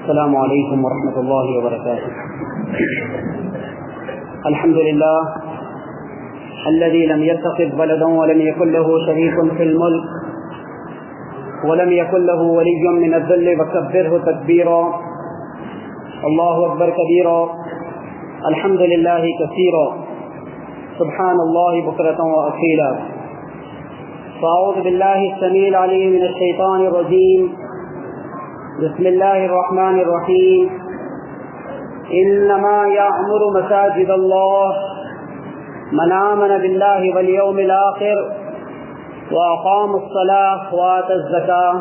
السلام علیکم ورحمۃ اللہ وبرکاتہ. الحمد لله الذي لم يتخذ ولدا ولم يكن له شريك في الملك ولم يكن له ولي من الذل وكبره تكبيرا. الله أكبر كبيرا. الحمد لله كثيرا. سبحان الله بكرة وأصيلا. فأعوذ بالله السميع العليم من الشيطان الرجيم. بسم الله الرحمن الرحيم. إنما يعمر مساجد الله من آمن بالله واليوم الآخر وأقام الصلاة وآتى الزكاة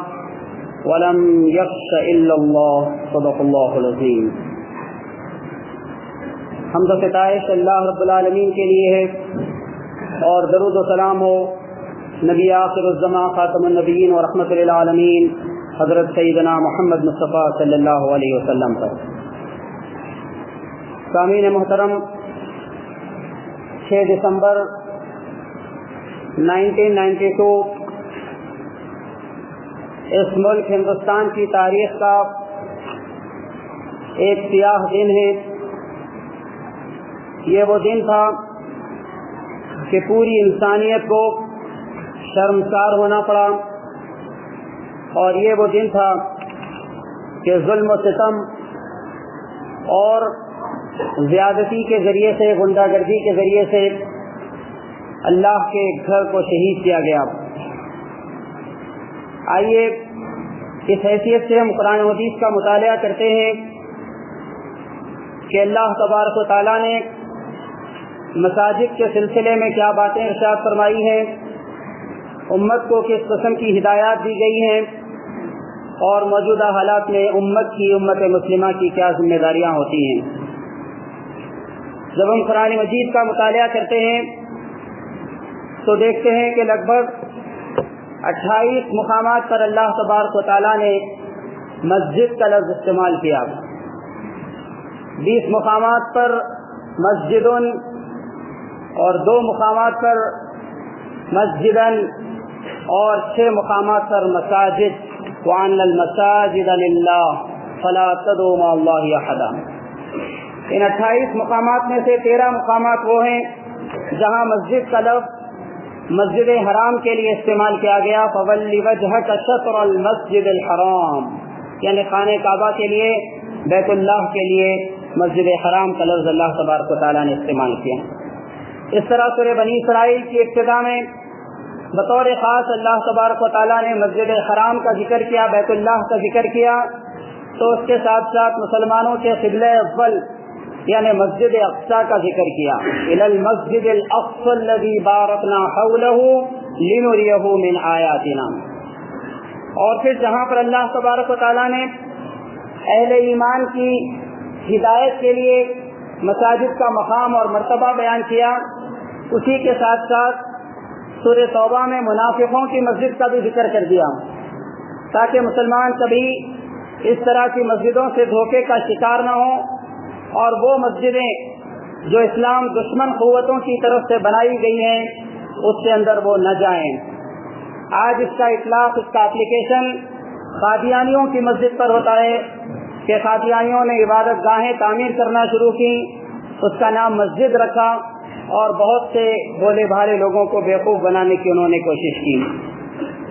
ولم يخش إلا الله. صدق الله العظيم. حمد و ستائش اللہ رب العالمین کے لیے ہے، اور درود و سلام ہو نبی آخر الزمان خاتم النبیین و رحمت للعالمین حضرت سیدنا محمد مصطفیٰ صلی اللہ علیہ وسلم پر. سامعین محترم، 6 دسمبر 1992 اس ملک ہندوستان کی تاریخ کا ایک سیاہ دن ہے. یہ وہ دن تھا کہ پوری انسانیت کو شرمسار ہونا پڑا، اور یہ وہ دن تھا کہ ظلم و ستم اور زیادتی کے ذریعے سے، غنڈہ گردی کے ذریعے سے اللہ کے گھر کو شہید کیا گیا. آئیے اس حیثیت سے ہم قرآن و حدیث کا مطالعہ کرتے ہیں کہ اللہ تبارک و تعالیٰ نے مساجد کے سلسلے میں کیا باتیں ارشاد فرمائی ہیں، امت کو کس قسم کی ہدایات دی گئی ہیں، اور موجودہ حالات میں امت مسلمہ کی کیا ذمہ داریاں ہوتی ہیں. جب ہم قرآن مجید کا مطالعہ کرتے ہیں تو دیکھتے ہیں کہ لگ بھگ 28 مقامات پر اللہ تبارک و تعالیٰ نے مسجد کا لفظ استعمال کیا. 20 مقامات پر مسجدن، اور 2 مقامات پر مسجدن، اور 6 مقامات پر مساجد. وَأَنَّ الْمَسَاجِدَ لِلَّهِ فَلَا تَدْعُوا مَعَ اللَّهِ أَحَدًا. ان 28 مقامات میں سے 13 مقامات وہ ہیں جہاں مسجد کا لفظ مسجد حرام کے لیے استعمال کیا گیا. فَوَلِّ وَجْهَكَ شَطْرَ الْمَسْجِدِ الْحَرَامِ، یعنی خانہ کعبہ کے لیے، بیت اللہ کے لیے مسجد حرام کا لفظ اللہ تبارک و تعالیٰ نے استعمال کیا. اس طرح سورہ بنی اسرائیل کی ابتدا میں بطور خاص اللہ تبارک و تعالیٰ نے مسجد حرام کا ذکر کیا، بیت اللہ کا ذکر کیا، تو اس کے ساتھ ساتھ مسلمانوں کے قبلہ اول یعنی مسجد اقصی کا ذکر کیا. الی المسجد الاقصی الذی بارکنا حولہ لنریہ من آیاتنا. اور پھر جہاں پر اللہ تبارک و تعالیٰ نے اہل ایمان کی ہدایت کے لیے مساجد کا مقام اور مرتبہ بیان کیا، اسی کے ساتھ ساتھ سورہ توبہ میں منافقوں کی مسجد کا بھی ذکر کر دیا، تاکہ مسلمان کبھی اس طرح کی مسجدوں سے دھوکے کا شکار نہ ہوں، اور وہ مسجدیں جو اسلام دشمن قوتوں کی طرف سے بنائی گئی ہیں اس کے اندر وہ نہ جائیں. آج اس کا اطلاق، اس کا اپلیکیشن قادیانیوں کی مسجد پر ہوتا ہے کہ قادیانیوں نے عبادت گاہیں تعمیر کرنا شروع کی، اس کا نام مسجد رکھا، اور بہت سے بھولے بھالے لوگوں کو بیوقوف بنانے کی انہوں نے کوشش کی.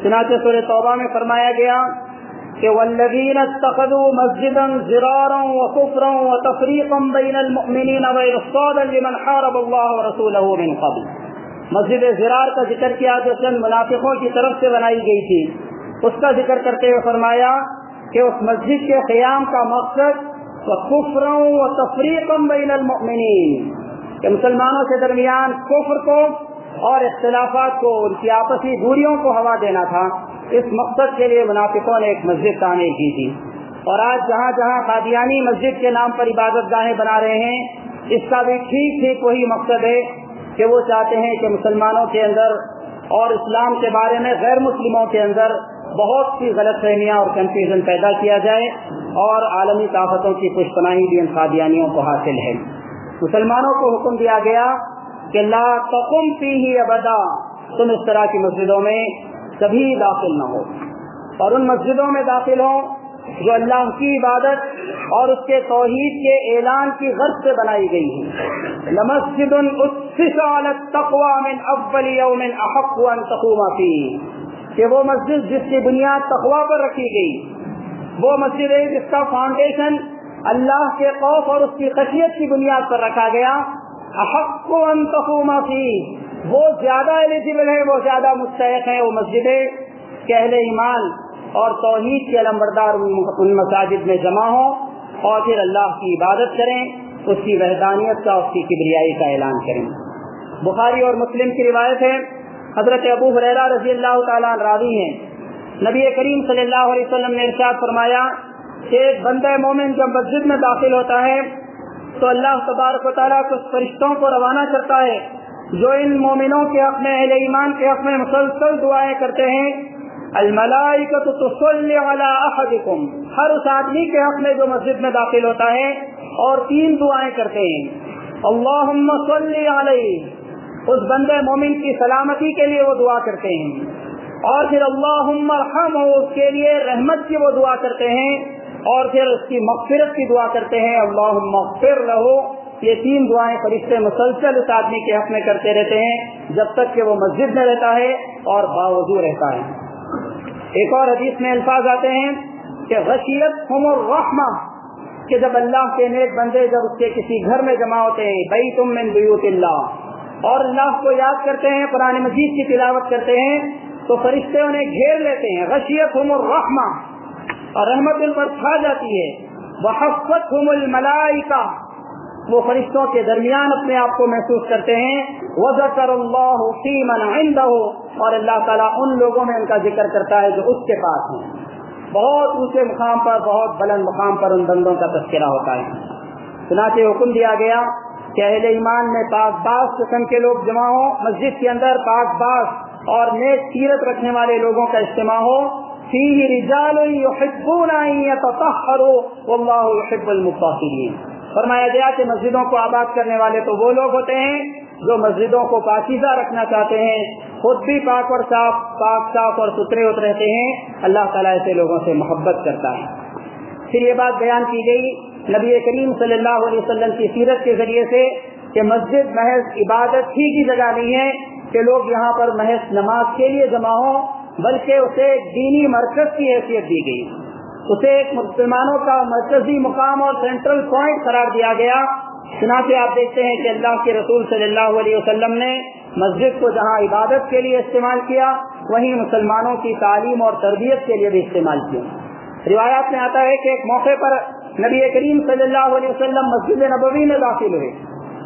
چنانچہ سورہ توبہ میں فرمایا گیا کہ والذین اتخذوا مسجدا ضرارا وكفرا وتفریقا بین المؤمنین وارصادا لمن حارب اللہ ورسولہ من قبل. مسجد ضرار کا ذکر کیا جو چند منافقوں کی طرف سے بنائی گئی تھی، اس کا ذکر کرتے ہوئے فرمایا کہ اس مسجد کے قیام کا مقصد وکفرا وتفریقا بین المؤمنین، کہ مسلمانوں کے درمیان کفر کو اور اختلافات کو، ان کی آپسی دوریوں کو ہوا دینا تھا. اس مقصد کے لیے منافقوں نے ایک مسجد تعمیر کی تھی. اور آج جہاں جہاں قادیانی مسجد کے نام پر عبادت گاہیں بنا رہے ہیں، اس کا بھی ٹھیک وہی مقصد ہے کہ وہ چاہتے ہیں کہ مسلمانوں کے اندر اور اسلام کے بارے میں غیر مسلموں کے اندر بہت سی غلط فہمیاں اور کنفیوژن پیدا کیا جائے، اور عالمی طاقتوں کی پشت پناہی بھی ان قادیانیوں کو حاصل ہے. مسلمانوں کو حکم دیا گیا کہ لا تقم فیہ ابدا، تم اس طرح کی مسجدوں میں کبھی داخل نہ ہو، اور ان مسجدوں میں داخل ہوں جو اللہ کی عبادت اور اس کے توحید کے اعلان کی غرض سے بنائی گئی ہے۔ لمسجد اسس علی التقوی من اول یوم احق ان تقوم فیہ، کہ وہ مسجد جس کی بنیاد تقوی پر رکھی گئی، وہ مسجد ہے جس کا فاؤنڈیشن اللہ کے خوف اور اس کی خشیت کی بنیاد پر رکھا گیا۔ احق ان تقوم فیہ، وہ زیادہ ایلیجبل ہے، وہ زیادہ مستحق ہے وہ مسجد ہے کہ اہل ایمان اور توحید کے علمبردار ان مساجد میں جمع ہوں اور پھر اللہ کی عبادت کریں، اس کی وحدانیت کا، اس کی کبریائی کا اعلان کریں۔ بخاری اور مسلم کی روایت ہے، حضرت ابو ہریرہ رضی اللہ تعالیٰ عنہ راوی ہیں، نبی کریم صلی اللہ علیہ وسلم نے ارشاد فرمایا کہ ایک بندہ مومن جب مسجد میں داخل ہوتا ہے تو اللہ تبارک و تعالیٰ کچھ فرشتوں کو روانہ کرتا ہے جو ان مومنوں کے حق میں، اہل ایمان کے حق میں مسلسل دعائیں کرتے ہیں۔ الملائکۃ تصلی علی احدکم، ہر اس آدمی کے حق میں جو مسجد میں داخل ہوتا ہے، اور 3 دعائیں کرتے ہیں۔ اللہم صلی علیہ، اس بندے مومن کی سلامتی کے لیے وہ دعا کرتے ہیں، اور پھر اللہم ارحمہ، اس کے لیے رحمت کی وہ دعا کرتے ہیں، اور پھر اس کی مغفرت کی دعا کرتے ہیں، اللہم اغفر لہ۔ یہ 3 دعائیں فرشتے مسلسل اس آدمی کے حق میں کرتے رہتے ہیں جب تک کہ وہ مسجد میں رہتا ہے اور باوضو رہتا ہے۔ ایک اور حدیث میں الفاظ آتے ہیں کہ غشیتہم الرحمہ، کہ جب اللہ کے نیک بندے جب اس کے کسی گھر میں جمع ہوتے ہیں، بیت من بیوت اللہ، اور اللہ کو یاد کرتے ہیں، قرآن مجید کی تلاوت کرتے ہیں، تو فرشتے انہیں گھیر لیتے ہیں۔ غشیتہم الرحمہ، اور رحمت ان پر چھا جاتی ہے۔ وحفتہم الملائکہ، وہ فرشتوں کے درمیان اپنے آپ کو محسوس کرتے ہیں۔ وذکر اللہ فی من عندہ، اور اللہ تعالیٰ ان لوگوں میں ان کا ذکر کرتا ہے جو اس کے پاس ہیں۔ بہت اونچے مقام پر، بہت بلند مقام پر ان بندوں کا تذکرہ ہوتا ہے۔ چنانچہ حکم دیا گیا کہ اہل ایمان میں پاک باز قسم کے لوگ جمع ہوں، مسجد کے اندر پاک باز اور نیک سیرت رکھنے والے لوگوں کا اجتماع ہو۔ فیہ رجال یحبون ان یتطہروا واللہ یحب المطہرین، فرمایا گیا کہ مسجدوں کو آباد کرنے والے تو وہ لوگ ہوتے ہیں جو مسجدوں کو پاکیزہ رکھنا چاہتے ہیں، خود بھی پاک صاف اور ستھرے رہتے ہیں۔ اللہ تعالیٰ ایسے لوگوں سے محبت کرتا ہے۔ پھر یہ بات بیان کی گئی نبی کریم صلی اللہ علیہ وسلم کی سیرت کے ذریعے سے کہ مسجد محض عبادت ہی کی جگہ نہیں ہے کہ لوگ یہاں پر محض نماز کے لیے جمع ہوں، بلکہ اسے ایک دینی مرکز کی حیثیت دی گئی، اسے ایک مسلمانوں کا مرکزی مقام اور سینٹرل پوائنٹ قرار دیا گیا۔ چنانچہ آپ دیکھتے ہیں کہ اللہ کے رسول صلی اللہ علیہ وسلم نے مسجد کو جہاں عبادت کے لیے استعمال کیا، وہیں مسلمانوں کی تعلیم اور تربیت کے لیے بھی استعمال کیا۔ روایات میں آتا ہے کہ ایک موقع پر نبی کریم صلی اللہ علیہ وسلم مسجد نبوی میں داخل ہوئے۔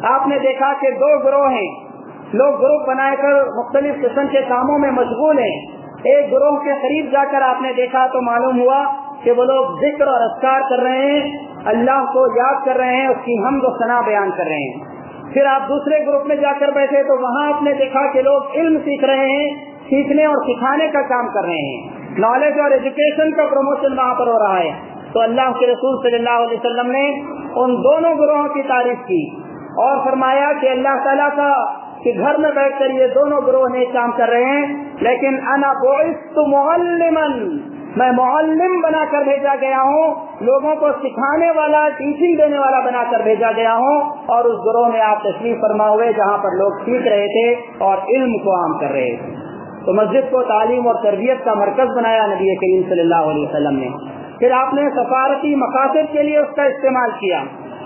آپ نے دیکھا کہ 2 گروہ ہیں، لوگ گروپ بنا کر مختلف قسم کے کاموں میں مشغول ہیں۔ ایک گروہ کے قریب جا کر آپ نے دیکھا تو معلوم ہوا کہ وہ لوگ ذکر اور اذکار کر رہے ہیں، اللہ کو یاد کر رہے ہیں، اس کی حمد و ثنا بیان کر رہے ہیں۔ پھر آپ دوسرے گروپ میں جا کر بیٹھے تو وہاں آپ نے دیکھا کہ لوگ علم سیکھ رہے ہیں، سیکھنے اور سکھانے کا کام کر رہے ہیں، نالج اور ایجوکیشن کا پروموشن وہاں پر ہو رہا ہے۔ تو اللہ کے رسول صلی اللہ علیہ وسلم نے ان دونوں گروہوں کی تعریف کی اور فرمایا کہ اللہ تعالیٰ کا کہ گھر میں بیٹھ کر یہ دونوں گروہ نیک کام کر رہے ہیں، لیکن انا بعثت معلما، میں معلم بنا کر بھیجا گیا ہوں، لوگوں کو سکھانے والا، ٹیچنگ دینے والا بنا کر بھیجا گیا ہوں۔ اور اس گروہ میں آپ تشریف فرما ہوئے جہاں پر لوگ سیکھ رہے تھے اور علم کو عام کر رہے تھے۔ تو مسجد کو تعلیم اور تربیت کا مرکز بنایا نبی کریم صلی اللہ علیہ وسلم نے۔ پھر آپ نے سفارتی مقاصد کے لیے اس کا استعمال کیا۔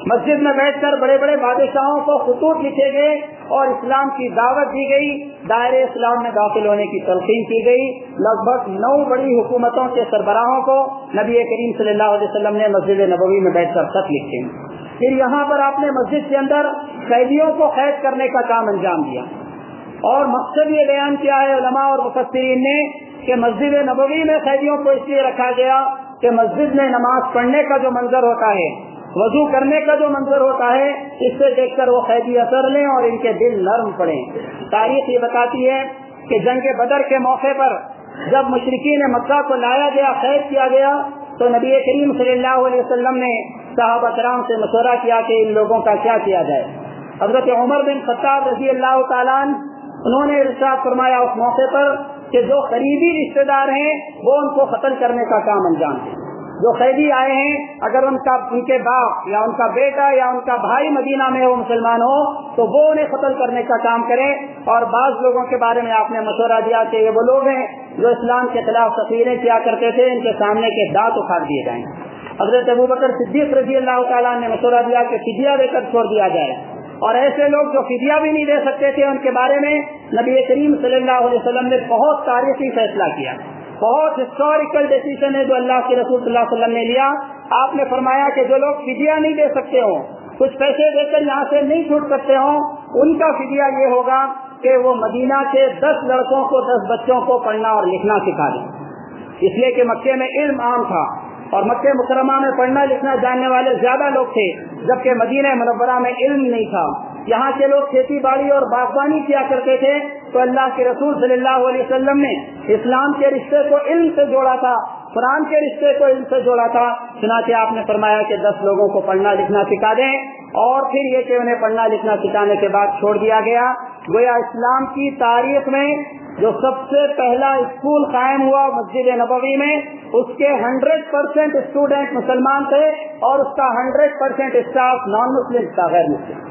مسجد میں بیٹھ کر بڑے بڑے بادشاہوں کو خطوط لکھے گئے اور اسلام کی دعوت دی گئی، دائرے اسلام میں داخل ہونے کی تلقین کی گئی۔ لگ بھگ 9 بڑی حکومتوں کے سربراہوں کو نبی کریم صلی اللہ علیہ وسلم نے مسجد نبوی میں بیٹھ کر خط لکھے۔ پھر یہاں پر آپ نے مسجد کے اندر قیدیوں کو قید کرنے کا کام انجام دیا، اور مقصد یہ بیان کیا ہے علماء اور مفسرین نے کہ مسجد نبوی میں قیدیوں کو اس لیے رکھا گیا کہ مسجد میں نماز پڑھنے کا جو منظر ہوتا ہے، وضو کرنے کا جو منظر ہوتا ہے، اس سے دیکھ کر وہ قیدی اثر لیں اور ان کے دل نرم پڑیں۔ تاریخ یہ بتاتی ہے کہ جنگ بدر کے موقع پر جب مشرکین مکہ کو لایا گیا، قید کیا گیا، تو نبی کریم صلی اللہ علیہ وسلم نے صحابہ کرام سے مشورہ کیا کہ ان لوگوں کا کیا کیا جائے۔ حضرت عمر بن خطاب رضی اللہ تعالیٰ عنہ انہوں نے ارشاد فرمایا اس موقع پر کہ جو قریبی رشتہ دار ہیں وہ ان کو قتل کرنے کا کام انجام دیں۔ جو قیدی آئے ہیں اگر ان کے باپ یا ان کا بیٹا یا ان کا بھائی مدینہ میں وہ مسلمان ہو تو وہ انہیں قتل کرنے کا کام کرے. اور بعض لوگوں کے بارے میں آپ نے مشورہ دیا کہ یہ وہ لوگ ہیں جو اسلام کے خلاف تقریریں کیا کرتے تھے, ان کے سامنے کے دانت اکھاڑ دیے جائیں. حضرت ابوبکر صدیق رضی اللہ تعالیٰ نے مشورہ دیا کہ فدیہ دے کر چھوڑ دیا جائے. اور ایسے لوگ جو فدیہ بھی نہیں دے سکتے تھے ان کے بارے میں نبی کریم صلی اللہ علیہ وسلم نے بہت تاریخی فیصلہ کیا, بہت ہسٹوریکل ڈیسیژن ہے جو اللہ کے رسول صلی اللہ علیہ وسلم نے لیا. آپ نے فرمایا کہ جو لوگ فدیہ نہیں دے سکتے ہوں, کچھ پیسے دے کر یہاں سے نہیں چھوٹ سکتے ہوں, ان کا فدیہ یہ ہوگا کہ وہ مدینہ کے 10 لڑکوں کو 10 بچوں کو پڑھنا اور لکھنا سکھا دیں. اس لیے کہ مکے میں علم عام تھا اور مکہ مکرمہ میں پڑھنا لکھنا جاننے والے زیادہ لوگ تھے, جبکہ مدینہ منورہ میں علم نہیں تھا. یہاں کے لوگ کھیتی باڑی اور باغبانی کیا کرتے تھے, تو اللہ کے رسول صلی اللہ علیہ وسلم نے اسلام کے رشتے کو علم سے جوڑا تھا, قرآن کے رشتے کو علم سے جوڑا تھا. چنانچہ آپ نے فرمایا کہ 10 لوگوں کو پڑھنا لکھنا سکھا دیں, اور پھر یہ کہ انہیں پڑھنا لکھنا سکھانے کے بعد چھوڑ دیا گیا. گویا اسلام کی تاریخ میں جو سب سے پہلا اسکول قائم ہوا مسجد نبوی میں, اس کے 100% اسٹوڈنٹ مسلمان تھے اور اس کا 100% اسٹاف نان مسلم تھا, غیر مسلم,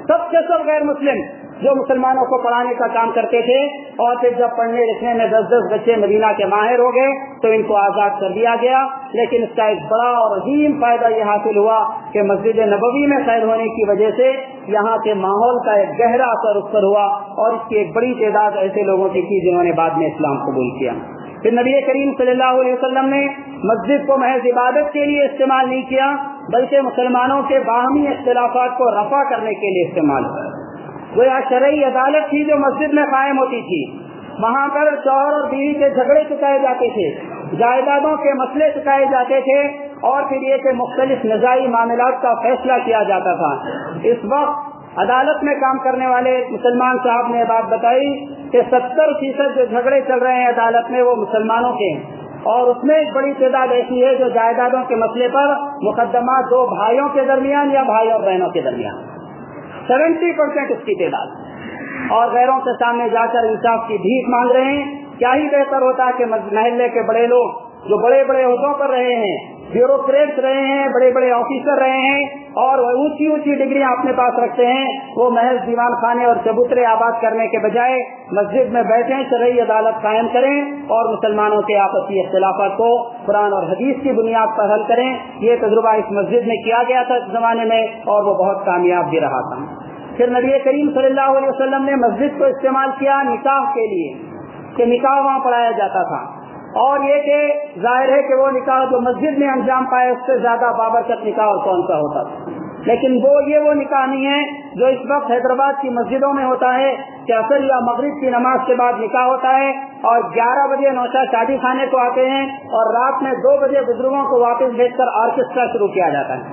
سب کے سب غیر مسلم جو مسلمانوں کو پڑھانے کا کام کرتے تھے. اور پھر جب پڑھنے لکھنے میں 10 بچے مدینہ کے ماہر ہو گئے تو ان کو آزاد کر دیا گیا. لیکن اس کا ایک بڑا اور عظیم فائدہ یہ حاصل ہوا کہ مسجد نبوی میں قید ہونے کی وجہ سے یہاں کے ماحول کا ایک گہرا اثر اس پر ہوا, اور اس کی ایک بڑی تعداد ایسے لوگوں کی تھی جنہوں نے بعد میں اسلام قبول کیا. پھر نبی کریم صلی اللہ علیہ وسلم نے مسجد کو محض عبادت کے لیے استعمال نہیں کیا, بلکہ مسلمانوں کے باہمی اختلافات کو رفع کرنے کے لیے استعمال کیا. وہ شرعی عدالت تھی جو مسجد میں قائم ہوتی تھی. وہاں پر شوہر اور بیوی کے جھگڑے چکائے جاتے تھے, جائیدادوں کے مسئلے چکائے جاتے تھے, اور پھر یہ کہ مختلف نزاعی معاملات کا فیصلہ کیا جاتا تھا. اس وقت عدالت میں کام کرنے والے مسلمان صاحب نے بات بتائی کہ 70% جو جھگڑے چل رہے ہیں عدالت میں وہ مسلمانوں کے ہیں, اور اس میں ایک بڑی تعداد ایسی ہے جو جائیدادوں کے مسئلے پر مقدمات 2 بھائیوں کے درمیان یا بھائی اور بہنوں کے درمیان, 70% اس کی تعداد, اور غیروں کے سامنے جا کر انصاف کی بھیک مانگ رہے ہیں. کیا ہی بہتر ہوتا ہے کہ محلے کے بڑے لوگ جو بڑے بڑے عہدوں پر رہے ہیں, بیوروکریٹس رہے ہیں, بڑے بڑے آفیسر رہے ہیں, اور وہ اونچی اونچی ڈگریاں اپنے پاس رکھتے ہیں, وہ محض دیوان خانے اور چبوترے آباد کرنے کے بجائے مسجد میں بیٹھیں, شرعی عدالت قائم کریں اور مسلمانوں کے آپسی اختلافات کو قرآن اور حدیث کی بنیاد پر حل کریں. یہ تجربہ اس مسجد میں کیا گیا تھا اس زمانے میں, اور وہ بہت کامیاب بھی رہا تھا. پھر نبی کریم صلی اللہ علیہ وسلم نے مسجد کو استعمال کیا نکاح کے لیے, کہ نکاح وہاں پڑھایا جاتا تھا, اور یہ کہ ظاہر ہے کہ وہ نکاح جو مسجد میں انجام پائے اس سے زیادہ بابرکت نکاح اور کون سا ہوتا تھا. لیکن وہ نکاح نہیں ہے جو اس وقت حیدرآباد کی مسجدوں میں ہوتا ہے کہ عصر یا مغرب کی نماز کے بعد نکاح ہوتا ہے, اور 11 بجے نوشا شادی خانے کو آتے ہیں, اور رات میں 2 بجے بزرگوں کو واپس بھیج کر آرکیسٹرا شروع کیا جاتا ہے,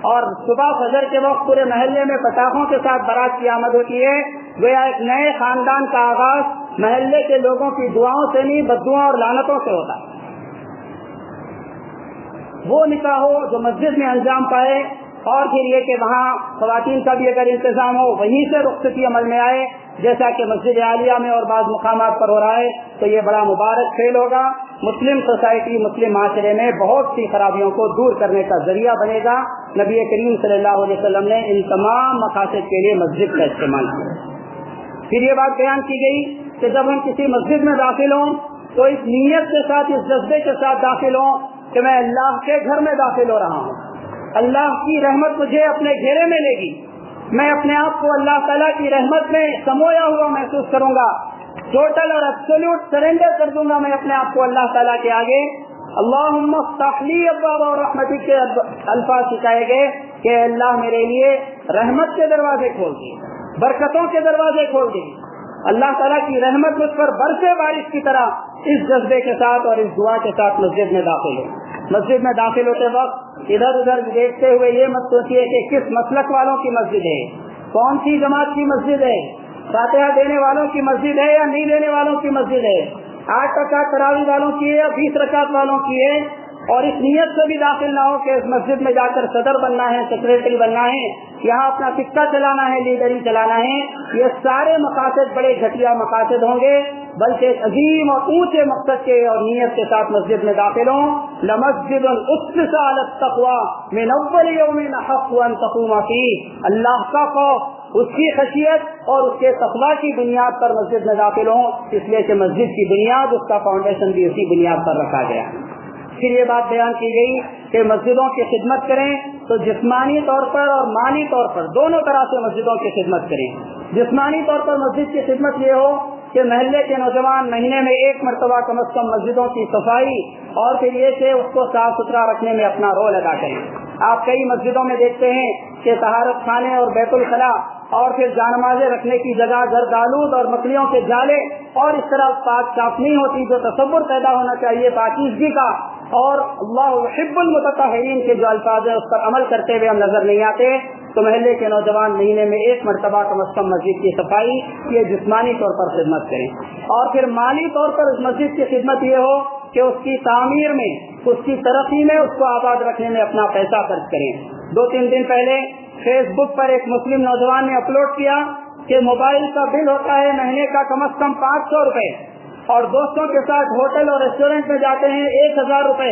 اور صبح فجر کے وقت پورے محلے میں پٹاخوں کے ساتھ بارات کی آمد ہوتی ہے. گویا ایک نئے خاندان کا آغاز محلے کے لوگوں کی دعاؤں سے نہیں, بددعاؤں اور لعنتوں سے ہوتا ہے. وہ نکاح ہو جو مسجد میں انجام پائے, اور پھر یہ کہ وہاں خواتین کا بھی اگر انتظام ہو وہیں سے رخصتی عمل میں آئے, جیسا کہ مسجد عالیہ میں اور بعض مقامات پر ہو رہا ہے, تو یہ بڑا مبارک فعل ہوگا. مسلم سوسائٹی, مسلم معاشرے میں بہت سی خرابیوں کو دور کرنے کا ذریعہ بنے گا. نبی کریم صلی اللہ علیہ وسلم نے ان تمام مقاصد کے لیے مسجد کا استعمال کیا. پھر یہ بات بیان کی گئی کہ جب ہم کسی مسجد میں داخل ہوں تو اس نیت کے ساتھ, اس جذبے کے ساتھ داخل ہوں کہ میں اللہ کے گھر میں داخل ہو رہا ہوں, اللہ کی رحمت مجھے اپنے گھیرے میں لے گی, میں اپنے آپ کو اللہ تعالیٰ کی رحمت میں سمویا ہوا محسوس کروں گا, ٹوٹل اور ایبسولوٹ سرنڈر کر دوں گا میں اپنے آپ کو اللہ تعالیٰ کے آگے. اللہم افتح لی ابواب رحمتک کے الفاظ سکھائے گئے کہ اللہ میرے لیے رحمت کے دروازے کھول دیے, برکتوں کے دروازے کھول دیے, اللہ تعالیٰ کی رحمت مجھ پر برسے بارش کی طرح. اس جذبے کے ساتھ اور اس دعا کے ساتھ مسجد میں داخل ہو. مسجد میں داخل ہوتے وقت ادھر ادھر دیکھتے ہوئے یہ مت سوچیے کہ کس مسلک والوں کی مسجد ہے, کون سی جماعت کی مسجد ہے, فاتحہ دینے والوں کی مسجد ہے یا نہیں دینے والوں کی مسجد ہے, 8 رکعت تراویح والوں کی ہے یا 20 رکعت والوں کی ہے, اور اس نیت سے بھی داخل نہ ہو کہ اس مسجد میں جا کر صدر بننا ہے, سیکریٹری بننا ہے, یہاں اپنا سکہ چلانا ہے, لیڈری چلانا ہے. یہ سارے مقاصد بڑے گھٹیا مقاصد ہوں گے بلکہ ایک عظیم اور اونچے مقصد کے اور نیت کے ساتھ مسجد میں داخل ہوں. لمسجد اسس علی التقوی من اول یوم احق ان تقوم فیہ. اللہ کا خوف، اس کی خشیت اور اس کے تقوی کی بنیاد پر مسجد میں داخل ہوں، اس لیے کہ مسجد کی بنیاد، اس کا فاؤنڈیشن بھی اسی بنیاد پر رکھا گیا. پھر یہ بات بیان کی گئی کہ مسجدوں کی خدمت کریں تو جسمانی طور پر اور مالی طور پر دونوں طرح سے مسجدوں کی خدمت کریں. جسمانی طور پر مسجد کی خدمت یہ ہو کہ محلے کے نوجوان مہینے میں ایک مرتبہ کم از کم مسجدوں کی صفائی اور پھر یہ کہ اس کو صاف ستھرا رکھنے میں اپنا رول ادا کریں. آپ کئی مسجدوں میں دیکھتے ہیں کہ طہارت خانے اور بیت الخلاء اور پھر جانمازیں رکھنے کی جگہ گرد آلود اور مکڑیوں کے جالے اور اس طرح پاک صاف نہیں ہوتی. جو تصور پیدا ہونا چاہیے پاکیزگی کا اور اللہ یحب المتطہرین کے جو الفاظ ہیں اس پر عمل کرتے ہوئے ہم نظر نہیں آتے. تو محلے کے نوجوان مہینے میں ایک مرتبہ کم از کم مسجد کی صفائی یہ جسمانی طور پر خدمت کریں. اور پھر مالی طور پر اس مسجد کی خدمت یہ ہو کہ اس کی تعمیر میں، اس کی ترقی میں، اس کو آباد رکھنے میں اپنا پیسہ خرچ کریں. 2-3 دن پہلے فیس بک پر ایک مسلم نوجوان نے اپلوڈ کیا کہ موبائل کا بل ہوتا ہے مہینے کا کم از کم 500 روپے اور دوستوں کے ساتھ ہوٹل اور ریسٹورینٹ میں جاتے ہیں 1000 روپے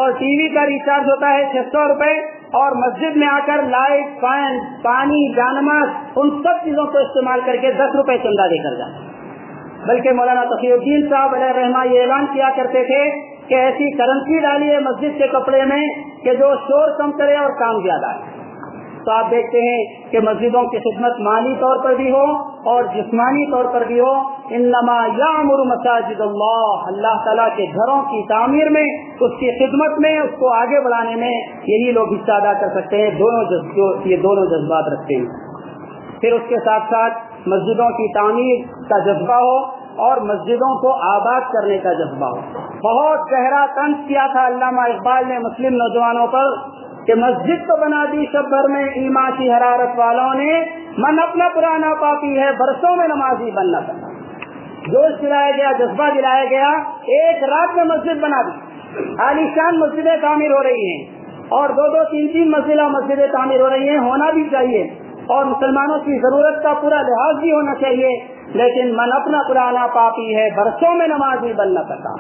اور ٹی وی کا ریچارج ہوتا ہے 600 روپے اور مسجد میں آ کر لائٹ، فین، پانی، جانماز ان سب چیزوں کو استعمال کر کے 10 روپے چندہ دے کر جاتے. بلکہ مولانا تقی الدین صاحب علیہ رحمہ یہ اعلان کیا کرتے تھے کہ ایسی کرنسی ڈالیے مسجد کے کپڑے میں کہ جو شور کم کرے اور کام زیادہ ہے. تو آپ دیکھتے ہیں کہ مسجدوں کی خدمت مالی طور پر بھی ہو اور جسمانی طور پر بھی ہو. انما یعمر مساجد اللہ، اللہ تعالیٰ کے گھروں کی تعمیر میں، اس کی خدمت میں، اس کو آگے بڑھانے میں یہی لوگ حصہ ادا کر سکتے ہیں. یہ دونوں جذبات رکھتے ہیں. پھر اس کے ساتھ ساتھ مسجدوں کی تعمیر کا جذبہ ہو اور مسجدوں کو آباد کرنے کا جذبہ ہو. بہت گہرا طنز کیا تھا علامہ اقبال نے مسلم نوجوانوں پر کہ مسجد تو بنا دی شب بھر میں ایمان کی حرارت والوں نے، من اپنا پرانا پاپی ہے برسوں میں نمازی بننا کرنا. جوش دلایا گیا، جذبہ دلایا گیا، ایک رات میں مسجد بنا دی. عالیشان مسجدیں تعمیر ہو رہی ہیں اور 2-2, 3-3 منزلہ مسجدیں تعمیر ہو رہی ہیں. ہونا بھی چاہیے اور مسلمانوں کی ضرورت کا پورا لحاظ بھی ہونا چاہیے، لیکن من اپنا پرانا پاپی ہے برسوں میں نمازی بننا کرتا.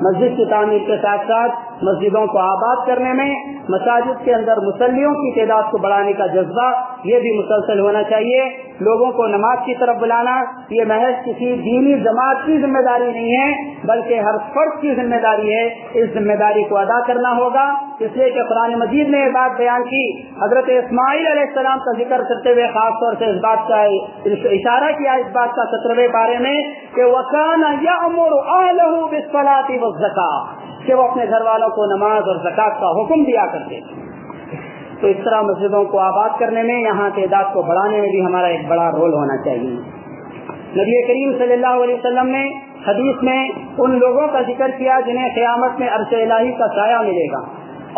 مسجد کی تعمیر کے ساتھ ساتھ مسجدوں کو آباد کرنے میں، مساجد کے اندر مصلیوں کی تعداد کو بڑھانے کا جذبہ یہ بھی مسلسل ہونا چاہیے. لوگوں کو نماز کی طرف بلانا یہ محض کسی دینی جماعت کی ذمہ داری نہیں ہے بلکہ ہر فرد کی ذمہ داری ہے. اس ذمہ داری کو ادا کرنا ہوگا. اس لیے کہ قرآن مجید نے یہ بات بیان کی، حضرت اسماعیل علیہ السلام کا ذکر کرتے ہوئے خاص طور سے اس بات کا اشارہ کیا اس بات کا 17ویں پارے میں کہ وَكَانَ يَأْمُرُ أَهْلَهُ بِالصَّلَاةِ وَالزَّكَاةِ، کہ وہ اپنے گھر والوں کو نماز اور زکات کا حکم دیا کرتے. تو اس طرح مسجدوں کو آباد کرنے میں، یہاں تعداد کو بڑھانے میں بھی ہمارا ایک بڑا رول ہونا چاہیے. نبی کریم صلی اللہ علیہ وسلم نے حدیث میں ان لوگوں کا ذکر کیا جنہیں قیامت میں عرش الہی کا سایہ ملے گا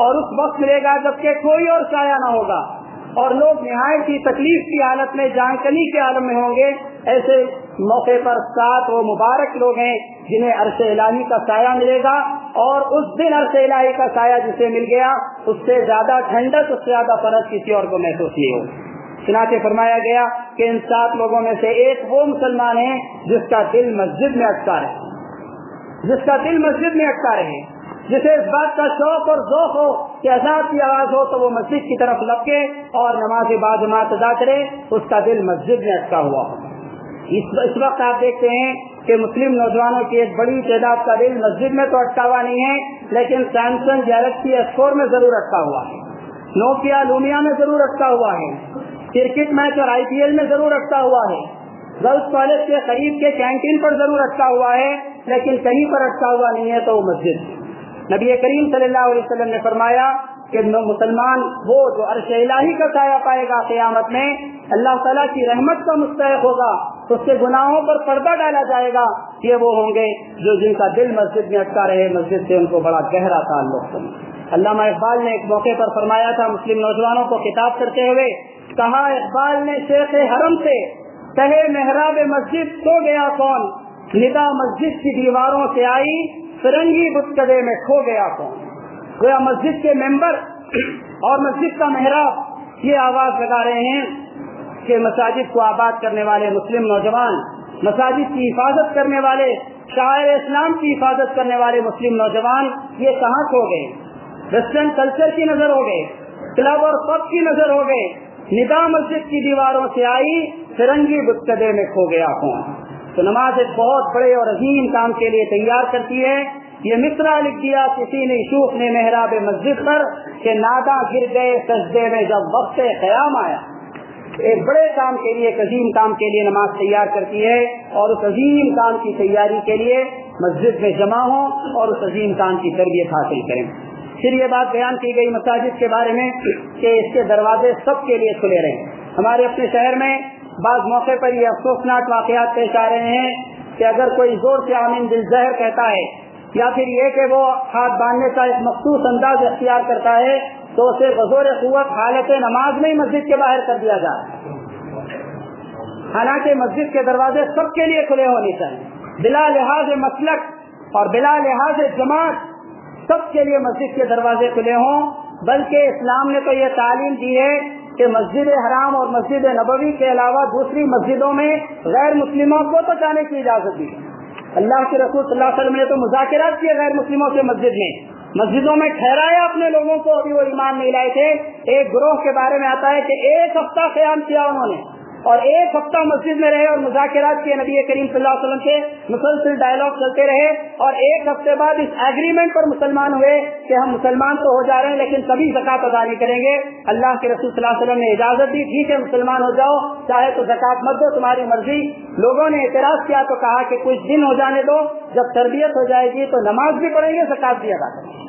اور اس وقت ملے گا جبکہ کوئی اور سایہ نہ ہوگا اور لوگ نہایت ہی تکلیف کی حالت میں جان کنی کے عالم میں ہوں گے. ایسے موقع پر 7 وہ مبارک لوگ ہیں جنہیں عرش الہی کا سایہ ملے گا اور اس دن عرش الہی کا سایہ جسے مل گیا اس سے زیادہ ٹھنڈک، اس سے زیادہ فرق کسی اور کو محسوس نہیں ہو. چنانچہ فرمایا گیا کہ ان 7 لوگوں میں سے ایک وہ مسلمان ہے جس کا دل مسجد میں اٹکا رہے، جس کا دل مسجد میں اٹکا رہے، جسے اس بات کا شوق اور ذوق ہو کہ اذان کی آواز ہو تو وہ مسجد کی طرف لپکے اور نماز باجماعت ادا کرے، اس کا دل مسجد میں اٹکا ہوا ہو. اس وقت آپ دیکھتے ہیں کہ مسلم نوجوانوں کی ایک بڑی تعداد کا دل مسجد میں تو اٹکا ہوا نہیں ہے لیکن سیمسنگ گیلیکسی S4 میں ضرور اٹکا ہوا ہے، نوکیا لومیا میں ضرور اٹکا ہوا ہے، کرکٹ میچ اور IPL میں ضرور اٹکا ہوا ہے، گرلس کالج کے قریب کے کینٹین پر ضرور اٹکا ہوا ہے، لیکن کہیں پر اٹکا ہوا نہیں ہے تو وہ مسجد. نبی کریم صلی اللہ علیہ وسلم نے فرمایا کہ مسلمان وہ جو عرش الہی کا سایہ پائے گا قیامت میں، اللہ تعالیٰ کی رحمت کا مستحق ہوگا، اس کے گناہوں پر پردہ ڈالا جائے گا، یہ وہ ہوں گے جو جن کا دل مسجد میں اٹکا رہے، مسجد سے ان کو بڑا گہرا تعلق ہو. علامہ اقبال نے ایک موقع پر فرمایا تھا مسلم نوجوانوں کو خطاب کرتے ہوئے، کہا اقبال نے شیخ حرم سے تہے محراب مسجد سو گیا کون، ندا مسجد کی دیواروں سے آئی فرنگی بتکدے میں کھو گیا کون. گویا مسجد کے ممبر اور مسجد کا محراب یہ آواز لگا رہے ہیں کہ مساجد کو آباد کرنے والے مسلم نوجوان مساجد کی حفاظت کرنے والے، شاعر اسلام کی حفاظت کرنے والے مسلم نوجوان یہ کہاں کھو گئے؟ ویسٹرن کلچر کی نظر ہو گئے، کلب اور پب کی نظر ہو گئے، ندا مسجد کی دیواروں سے آئی فرنگی بتکدے میں کھو گیا ہوں۔ تو نماز ایک بہت بڑے اور عظیم کام کے لیے تیار کرتی ہے۔ یہ مصرع لکھ دیا کسی نے شوخ نے محراب مسجد پر کہ نادا گر گئے سجدے میں جب وقت قیام آیا۔ ایک بڑے کام کے لیے، ایک عظیم کام کے لیے نماز تیار کرتی ہے، اور اس عظیم کام کی تیاری کے لیے مسجد میں جمع ہوں اور اس عظیم کام کی تربیت حاصل کریں۔ پھر یہ بات بیان کی گئی مساجد کے بارے میں کہ اس کے دروازے سب کے لیے کھلے رہیں۔ ہمارے اپنے شہر میں بعض موقع پر یہ افسوسناک واقعات پیش آ رہے ہیں کہ اگر کوئی زور سے آمین بالزہر کہتا ہے یا پھر یہ کہ وہ ہاتھ باندھنے کا ایک مخصوص انداز اختیار کرتا ہے تو اسے بزور قوت حالت نماز میں ہی مسجد کے باہر کر دیا جائے، حالانکہ مسجد کے دروازے سب کے لیے کھلے ہونے چاہیے، بلا لحاظ مسلک اور بلا لحاظ جماعت سب کے لیے مسجد کے دروازے کھلے ہوں۔ بلکہ اسلام نے تو یہ تعلیم دی ہے کہ مسجد حرام اور مسجد نبوی کے علاوہ دوسری مسجدوں میں غیر مسلموں کو تو جانے کی اجازت دی۔ اللہ کے رسول صلی اللہ علیہ وسلم نے تو مذاکرات کیے غیر مسلموں سے مسجد میں، مسجدوں میں ٹھہرایا اپنے لوگوں کو، ابھی وہ ایمان نہیں لائے تھے۔ ایک گروہ کے بارے میں آتا ہے کہ 1 ہفتہ قیام کیا انہوں نے اور 1 ہفتہ مسجد میں رہے اور مذاکرات کیے، نبی کریم صلی اللہ علیہ وسلم کے مسلسل ڈائلاگ چلتے رہے، اور 1 ہفتے بعد اس ایگریمنٹ پر مسلمان ہوئے کہ ہم مسلمان تو ہو جا رہے ہیں لیکن کبھی زکوٰۃ ادا نہیں کریں گے۔ اللہ کے رسول صلی اللہ علیہ وسلم نے اجازت دی، ٹھیک ہے مسلمان ہو جاؤ، چاہے تو زکوٰۃ مت دو، تمہاری مرضی۔ لوگوں نے اعتراض کیا تو کہا کہ کچھ دن ہو جانے دو، جب تربیت ہو جائے گی تو نماز بھی پڑھیں گے، زکوٰۃ بھی ادا کریں گے۔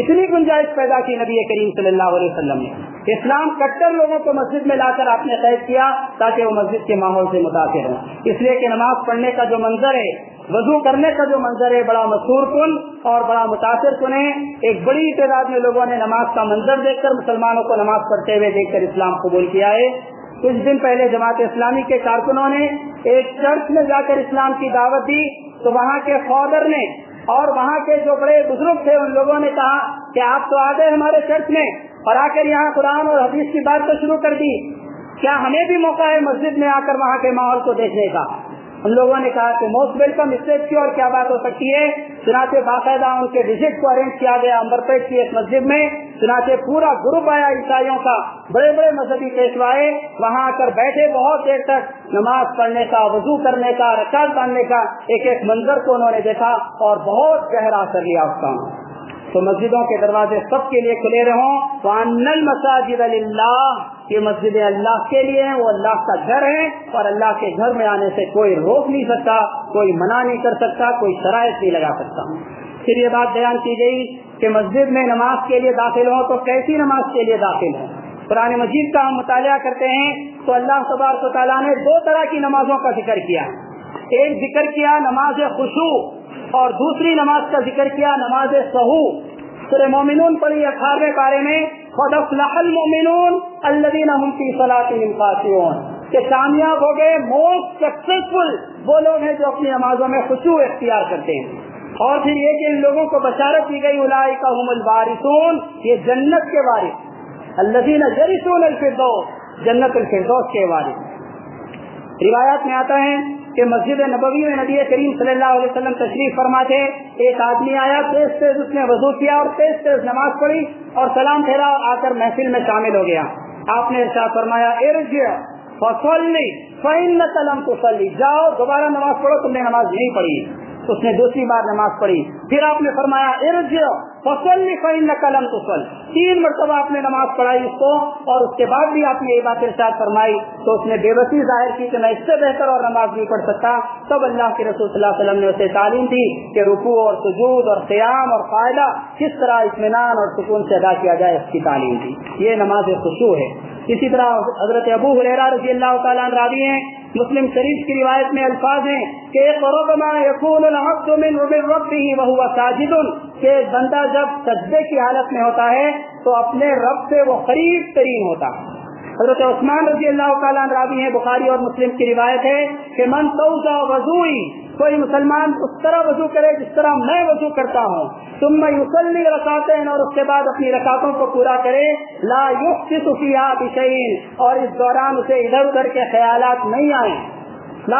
اتنی گنجائش پیدا کی نبی کریم صلی اللہ علیہ وسلم نے۔ اسلام کٹر لوگوں کو مسجد میں لا کر آپ نے قید کیا تاکہ وہ مسجد کے ماحول سے متاثر ہوں، اس لیے کہ نماز پڑھنے کا جو منظر ہے، وضو کرنے کا جو منظر ہے، بڑا مسحور کن اور بڑا متاثر کن ہے۔ ایک بڑی تعداد میں لوگوں نے نماز کا منظر دیکھ کر، مسلمانوں کو نماز پڑھتے ہوئے دیکھ کر اسلام قبول کیا ہے۔ کچھ دن پہلے جماعت اسلامی کے کارکنوں نے ایک چرچ میں جا کر اسلام کی دعوت دی، تو وہاں کے فادر نے اور وہاں کے جو بڑے بزرگ تھے ان لوگوں نے کہا کہ آپ تو آ گئے ہمارے چرچ میں اور آ کر یہاں قرآن اور حدیث کی بات تو شروع کر دی، کیا ہمیں بھی موقع ہے مسجد میں آ کر وہاں کے ماحول کو دیکھنے کا؟ ہم لوگوں نے کہا کہ موسٹ ویلکم، اس سے کی اور کیا بات ہو سکتی ہے۔ چنانچہ باقاعدہ ان کے وزٹ کو ارینج کیا گیا امبرپیٹ کی ایک مسجد میں، چنانچہ پورا گروپ آیا عیسائیوں کا، بڑے بڑے مذہبی پیشوائے وہاں آ کر بیٹھے، بہت دیر تک نماز پڑھنے کا، وضو کرنے کا، رکعت باندھنے کا ایک ایک منظر کو انہوں نے دیکھا اور بہت گہرا اثر لیا اس کا۔ تو مسجدوں کے دروازے سب کے لیے کھلے رہوں۔ وَأَنَّ الْمَسَاجِدَ لِلَّهِ، یہ مسجدیں اللہ کے لیے ہیں، وہ اللہ کا گھر ہے، اور اللہ کے گھر میں آنے سے کوئی روک نہیں سکتا، کوئی منع نہیں کر سکتا، کوئی شرائط نہیں لگا سکتا۔ پھر یہ بات بیان کی گئی کہ مسجد میں نماز کے لیے داخل ہو تو کیسی نماز کے لیے داخل ہو۔ قرآن مجید کا ہم مطالعہ کرتے ہیں تو اللہ تبارک و تعالیٰ نے 2 طرح کی نمازوں کا ذکر کیا۔ ایک ذکر کیا نماز خشوع، اور دوسری نماز کا ذکر کیا نماز سہو۔ سورہ مومنون پڑھی 18ویں پارے میں، قد افلح المؤمنون الذین هم فی صلاتهم خاشعون، کہ کامیاب ہو گئے، موسٹ سکسیسفل وہ لوگ ہیں جو اپنی نمازوں میں خشوع اختیار کرتے ہیں۔ اور پھر یہ کہ ان لوگوں کو بشارت دی گئی، اولئک هم الوارثون، یہ جنت کے وارث، الذین یرثون الفردوس، جنت الفردوس کے وارث۔ روایات میں آتا ہے کہ مسجد نبوی میں نبی کریم صلی اللہ علیہ وسلم تشریف فرما تھے، ایک آدمی آیا، تیز تیز اس نے وضو کیا اور تیز تیز نماز پڑھی اور سلام پھیرا اور آ کر محفل میں شامل ہو گیا۔ آپ نے ارشاد فرمایا، ارجع فصلی فإنک لم تصلی، جاؤ دوبارہ نماز پڑھو، تم نے نماز نہیں پڑھی۔ اس نے دوسری بار نماز پڑھی، پھر آپ نے فرمایا ارجع فصلی فإنک لم تصل، 3 مرتبہ آپ نے نماز پڑھائی اس کو، اور اس کے بعد بھی آپ نے یہ بات ارشاد فرمائی تو اس نے بے بسی ظاہر کی کہ میں اس سے بہتر اور نماز نہیں پڑھ سکتا۔ تب اللہ کے رسول صلی اللہ علیہ وسلم نے اسے تعلیم دی کہ رکوع اور سجود اور قیام اور قاعدہ کس طرح اطمینان اور سکون سے ادا کیا جائے، اس کی تعلیم دی۔ یہ نماز خشوع ہے۔ اسی طرح حضرت ابو ہریرہ رضی اللہ تعالیٰ عنہ راوی ہیں، مسلم شریف کی روایت میں الفاظ ہیں کہ ربما يكون العبد من ربه وهو ساجد، کہ بندہ جب سجدے کی حالت میں ہوتا ہے تو اپنے رب سے وہ قریب ترین ہوتا ہے۔ حضرت عثمان رضی اللہ تعالیٰ عنہ راوی ہیں، بخاری اور مسلم کی روایت ہے کہ من توضأ وضوئی، کوئی مسلمان اس طرح وضو کرے جس طرح میں وضو کرتا ہوں، ثم يصلي رکعتین، اور اس کے بعد اپنی رکعتوں کو پورا کرے، لا يحدث فيها بشيء، اور اس دوران اسے ادھر ادھر کے خیالات نہیں آئیں، لا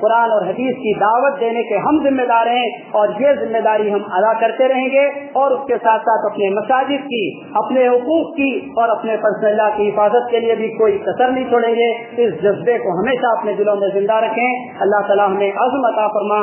قرآن اور حدیث کی دعوت دینے کے ہم ذمہ دار ہیں، اور یہ ذمہ داری ہم ادا کرتے رہیں گے، اور اس کے ساتھ ساتھ اپنے مساجد کی، اپنے حقوق کی اور اپنے پرسنل لا کی حفاظت کے لیے بھی کوئی کسر نہیں چھوڑیں گے۔ اس جذبے کو ہمیشہ اپنے دلوں میں زندہ رکھیں۔ اللہ تعالیٰ ہمیں عزم عطا فرما۔